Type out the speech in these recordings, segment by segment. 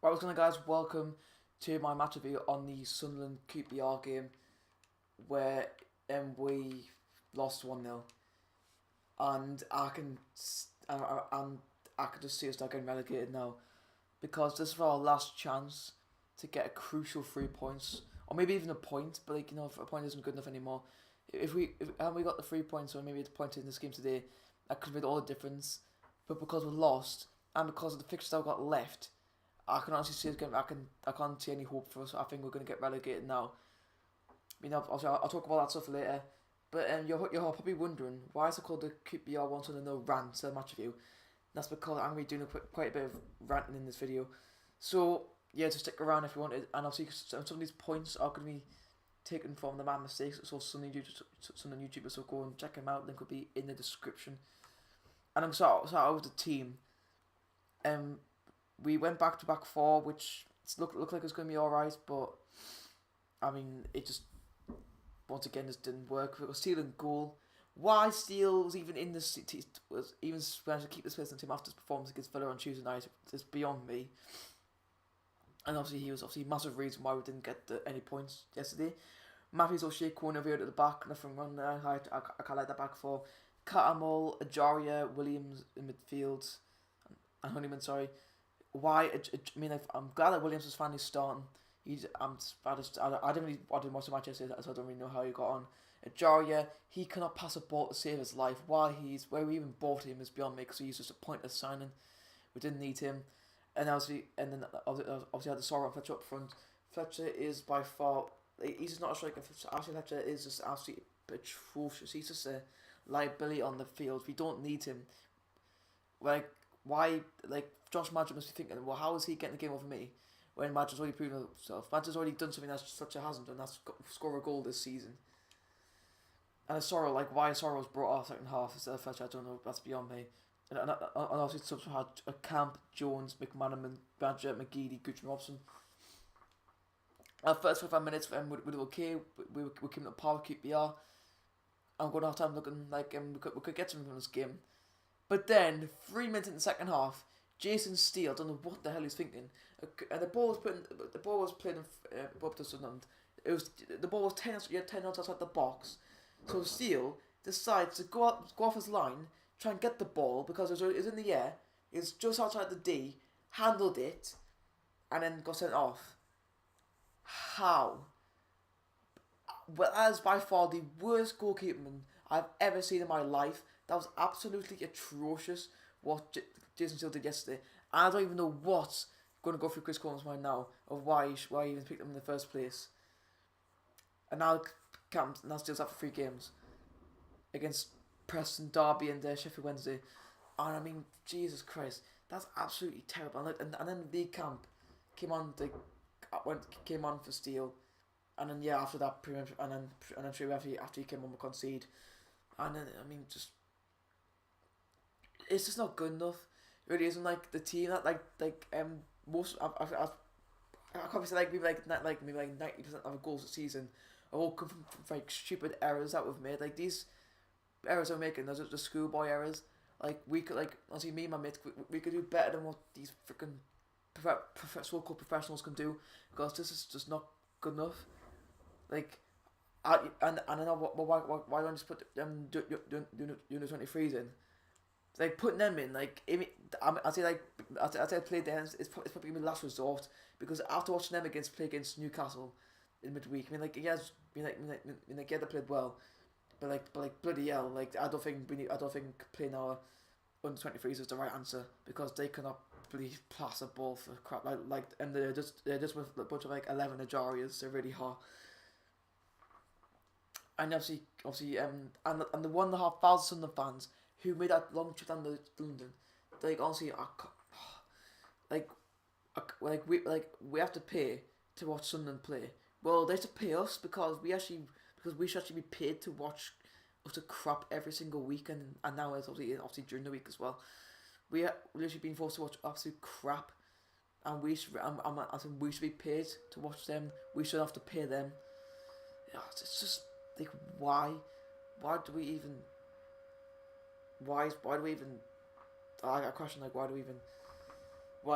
Right, what's going on, guys? Welcome to my match review on the Sunderland QPR game where we lost 1-0, and I can just see us not getting relegated now because this is our last chance to get a crucial 3 points, or maybe even a point. But if a point isn't good enough anymore, if we got the 3 points, or maybe a point in this game today, that could have made all the difference. But because we're lost and because of the fixtures I've got left, I can honestly see us getting. I can't see any hope for us. I think we're going to get relegated now. I'll talk about that stuff later. But you're probably wondering why is it called the QPR 1-0 rant match review. That's because I'm going to be doing quite a bit of ranting in this video. So yeah, just stick around if you wanted. And obviously some of these points are going to be taken from the Man Mistakes. So some YouTubers, so go and check them out. Link will be in the description. And I'm sorry out with the team. We went back to back four, which looked like it was going to be alright, but I mean, it just once again just didn't work. It was Steele and goal. Why Steele was even in this was even managed to keep this place in the team after his performance against Villa on Tuesday night is beyond me. And obviously he was a massive reason why we didn't get any points yesterday. Matthews O'Shea corner veered at the back, nothing wrong there. I can't like that back four. Catamol, Ajaria, Williams in midfield, and Honeyman. Sorry. Why? I'm glad that Williams was finally starting. I didn't watch the match yesterday, so I don't really know how he got on. Ajaria, he cannot pass a ball to save his life. Why we even bought him is beyond me, because he's just a pointless signing. We didn't need him, and obviously had the Sorrow and Fletcher up front. Fletcher is by far, he's just not a striker. Actually, Fletcher is just absolutely atrocious. He's just a liability on the field. We don't need him. Why Josh Madrid must be thinking, well, how is he getting the game over me when Madrid's already proven himself? Madrid's already done something that Fletcher hasn't done. That's score a goal this season. And Sorrow, why Sorrow was brought off second half instead of Fletcher, I don't know. That's beyond me. And obviously subs had Camp, Jones, McManaman, Badger, McGeady, Gucci Robson. Our first 45 minutes we were okay. We came up par with QPR. I'm going to have time looking like we could get something from this game. But then 3 minutes in the second half, Jason Steele, I don't know what the hell he's thinking, and the ball was played up to Sunderland. The ball was 10 yards outside the box. So Steele decides to go off his line, try and get the ball because it was in the air. It's just outside the D, handled it, and then got sent off. How? Well, that is by far the worst goalkeeping I've ever seen in my life. That was absolutely atrocious what Jason Steele did yesterday. I don't even know what's going to go through Chris Coleman's mind now of why he even picked him in the first place. And now Steele's out for 3 games against Preston, Derby, and Sheffield Wednesday. And I mean, Jesus Christ, that's absolutely terrible. And then the camp came on for Steele, and then after that, and then straight after he came on, we concede. And then it's just not good enough. It really isn't. The team that most I can't say maybe 90% of our goals this season are all come from stupid errors that we've made. These errors we're making, those are the schoolboy errors. We could honestly, me and my mates, we could do better than what these freaking so-called professionals can do, because this is just not good enough. I know why don't I just put doing the 23s in? Putting them in, I'd say play them. It's probably gonna be the last resort, because after watching them play against Newcastle in midweek, they played well, but bloody hell, I don't think playing our under 23s is the right answer, because they cannot really pass a ball for crap and they're just with a bunch of 11 Ajarias. They're really hard. And obviously, and the 1,500 Sunderland fans who made that long trip down to London, honestly, we have to pay to watch Sunderland play. Well, they have to pay us because we should actually be paid to watch utter crap every single week, and now it's obviously during the week as well. We are literally being forced to watch absolute crap, and we should be paid to watch them. We should have to pay them. It's just why do we even I question why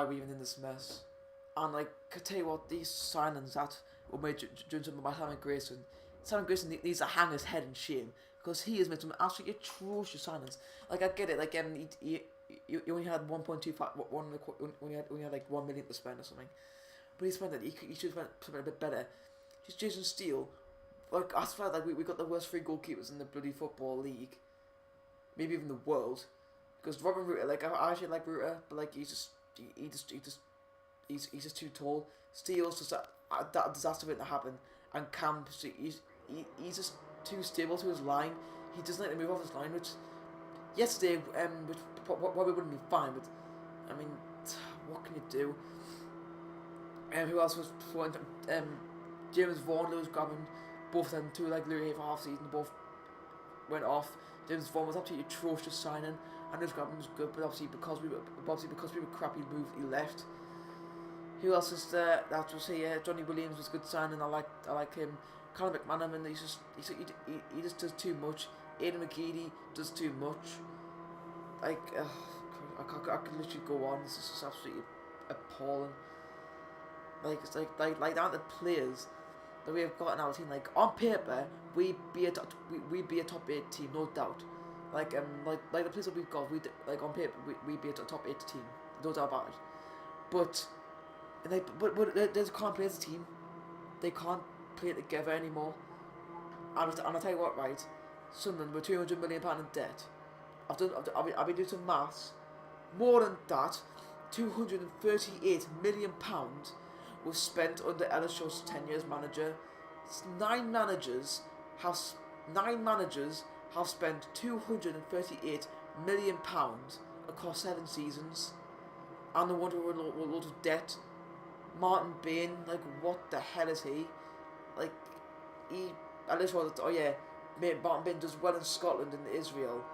are we even in this mess? And like, I tell you what, these signings that were made during some by Simon Grayson needs to hang his head in shame because he has made some absolutely atrocious signings. Like I get it, like you only had 1.25, when you had like 1 million to spend or something, but he spent it. He should have spent something a bit better. Just Jason Steele, like I swear, like we got the worst three goalkeepers in the bloody football league, maybe even the world. Because Robin Rutter, like I actually like Rutter, but like he's just too tall. Steele's just that disaster waiting to happen, and Camp he's just too stable to his line. He doesn't like to move off his line, which yesterday which probably wouldn't be fine. But I mean, what can you do? Who else was for James Vaughan, Lewis Graben, both of them two like Louis for half season, both went off. James Vaughan was absolutely atrocious signing, and Lewis Graben was good, but obviously because we were crappy moved, he left. Who else is there? That was here. Johnny Williams was a good signing. I like him. Callum McManaman, he just does too much. Aidan McGeady does too much. Like I could literally go on. This is just absolutely appalling. Like it's like down to players that we have got in our team. Like on paper, we'd be a top 8 team, no doubt. Like the players that we've got, like on paper, we'd be a top 8 team, no doubt about it. But they just can't play as a team. They can't play together anymore. And I'll tell you what, right? Sunderland were £200 million in debt. I've been doing some maths. More than that, £238 million was spent under Ellis Shaw's tenure as manager. Nine managers have spent £238 million across 7 seasons, and the one with loads of debt. Martin Bain, like what the hell is he? Like Ellis Shaw, oh yeah, mate, Martin Bain does well in Scotland and Israel.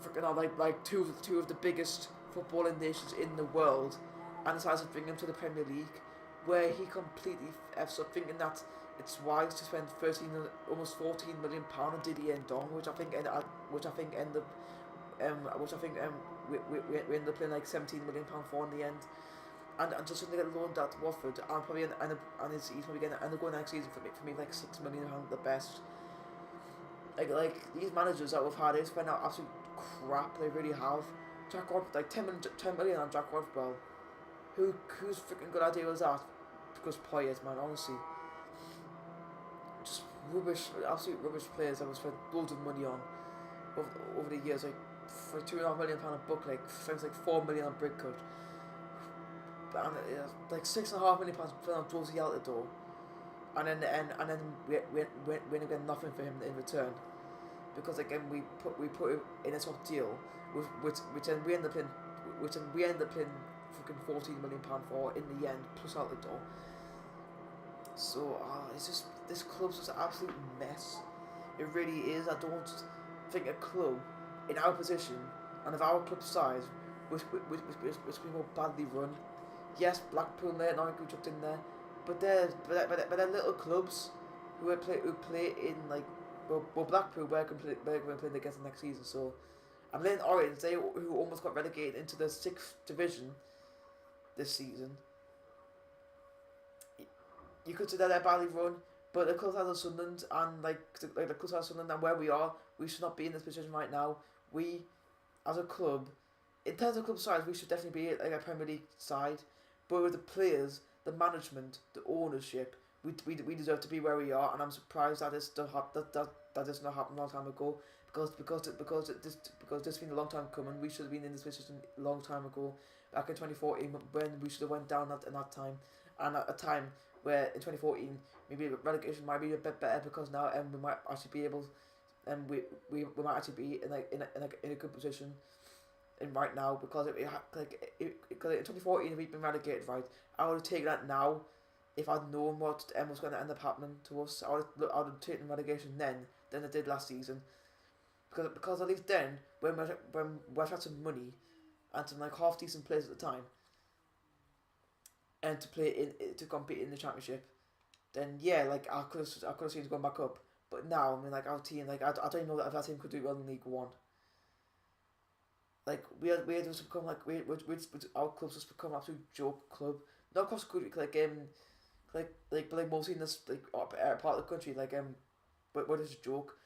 Freaking out, like two of the biggest footballing nations in the world, and decides to bring him to the Premier League, where he completely f's up, thinking that it's wise to spend almost £14 million on Didier Ndong, which I think ended up we ended up paying like £17 million for in the end, and just something get loaned out to Watford, and probably he's probably going to end up going next season for me like £6 million at the best. Like these managers that we've had, they spend out absolute crap. They really have. Jack Rodwell, like 10 million on Jack Rodwell. Whose freaking good idea was that? Because Poyet, man, honestly, just rubbish, absolute rubbish players that we spent loads of money on over the years. Like for £2.5 million a book, like things like £4 million on Brickcut, and like £6.5 million spent on Josie Altidore, and then we get nothing for him in return, because again we put him in a top deal, which then we end up paying freaking £14 million for in the end, plus Altidore. So it's just, this club's just an absolute mess. It really is. I don't think a club in our position and of our club size which be more badly run. Yes, Blackpool there, Norwich jumped in there, but they're little clubs who play in like Blackpool we're going to play against next season. So I'm letting Orange, who almost got relegated into the 6th division this season. You could say that they're badly run, but the club has Sunderland, and the club has Sunderland, and where we are, we should not be in this position right now. We, as a club, in terms of club size, we should definitely be like a Premier League side. But with the players, the management, the ownership, we deserve to be where we are, and I'm surprised that this not happened a long time ago. Because this has been a long time coming. We should have been in this position a long time ago, back in 2014, when we should have went down at that time, and at a time where in 2014 maybe relegation might be a bit better, because now we might actually be able, and we might actually be in a good position in right now, because because in 2014 if we'd been relegated, right, I would have taken that now. If I'd known what was going to end up happening to us, I would have taken relegation then than I did last season, because at least then when we had some money and some like half decent players at the time, and to compete in the championship, then yeah, like I could have seen it going back up. But now, I mean, like our team, like I don't even know that if our team could do well in League One. Like we had just become like our club's just become an absolute joke club. not across the country, but like mostly in this like part of the country, but what is a joke,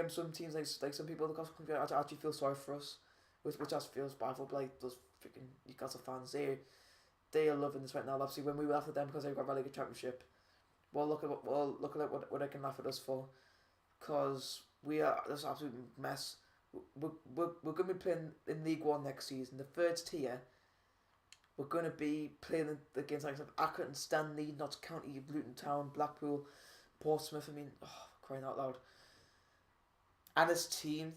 some teams like some people across the country actually feel sorry for us, which just feels bad for like those freaking Newcastle fans. They are loving this right now. Obviously, when we laugh at them because they got relegated championship, look at what they can laugh at us for, because we are this absolute mess. We're going to be playing in League One next season, the third tier. We're going to be playing against like Accrington, Stanley, Notts County, Luton Town, Blackpool, Portsmouth. I mean, crying out loud. And this team,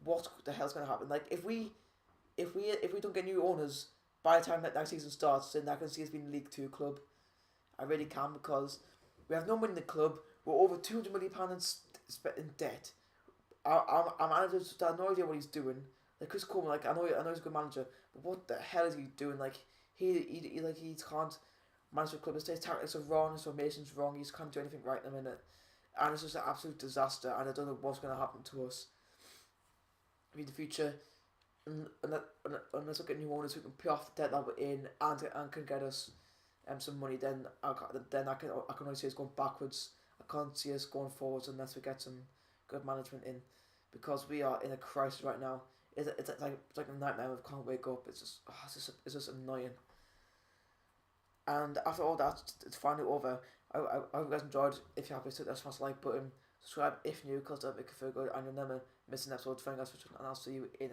what the hell's going to happen? Like if we don't get new owners by the time that next season starts, then I can see us being a League Two club. I really can, because we have no money in the club. We're over £200 million in debt. Our manager just has no idea what he's doing. Like Chris Coleman, like I know he's a good manager, but what the hell is he doing? Like he can't manage the club. His tactics are wrong. His formation's wrong. He just can't do anything right in a minute, and it's just an absolute disaster. And I don't know what's going to happen to us in the future, unless we get new owners who can pay off the debt that we're in and can get us some money. Then I can only see us going backwards. I can't see us going forwards unless we get some good management in, because we are in a crisis right now. It's like a nightmare. We can't wake up. It's just annoying. And after all that, it's finally over. I hope you guys enjoyed. If you're happy, hit that smash like button. Subscribe if new, because that'll make you feel good. And you'll never miss an episode. Thank you guys for watching, and I'll see you in